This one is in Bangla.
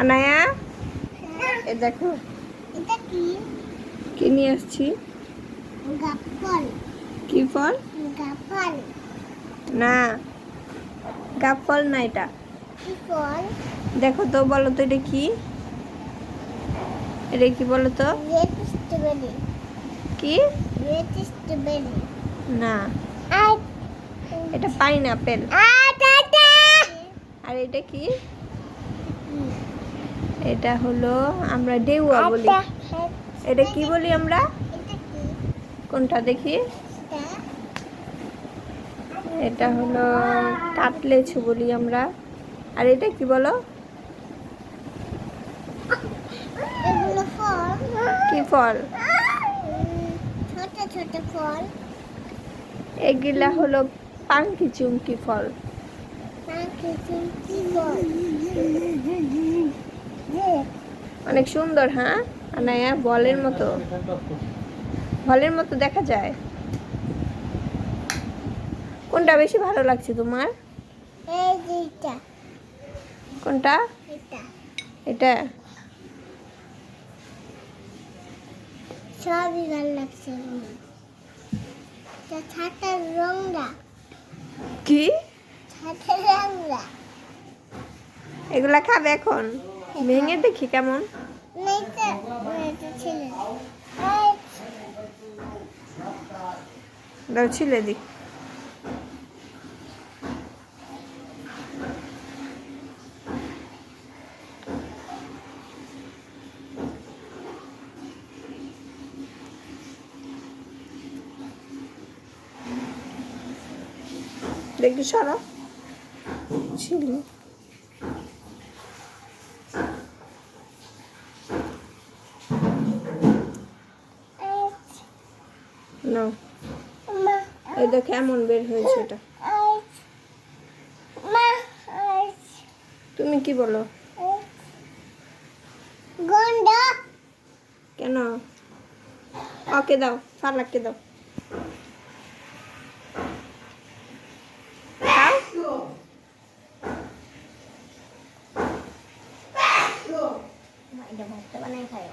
আনায়া এ দেখো এটা কি? কি নিয়ে আসছি। গাফল। কি ফল? গাফল। না গাব ফল না, এটা কি ফল? দেখো তো, বলো তো এটা কি? এটা কি বলো তো? Red strawberry. কি? Red strawberry. না, আর এটা পাইনাপেল। টাটা। আর এটা কি? এটা হলো আমরা ডেউয়া বলি। এটা কি বলি আমরা? এটা কি? কোনটা দেখি? এটা এটা হলো কাটলেছু বলি আমরা। আর এটা কি বলো? এগুলো ফল। কি ফল? ছোট ছোট ফল। এগুলা হলো পাঙ্কি চুমকি ফল। কি ফল? অনেক সুন্দর, হ্যাঁ আনায়া, বলের মতো, বলের মতো দেখা যায়। কোনটা বেশি ভালো লাগছে তোমার? এই যে এটা। কোনটা? এটা এটা সবই ভালো লাগছে। ছাতার রংটা। কি? ছাতার রংটা। এগুলা খাবে এখন? ভেঙে দেখি কেমন। এটা ছিল। দাও ছিলে দি। দেখি সরো ছিলে। নাও, এই দেখো এমন বের হয়েছে এটা। তুমি কি বলো? গন্ডা। কেন? ওকে দাও, ফালাককে দাও। খাও। এটা ভাতটা বানাই খায়।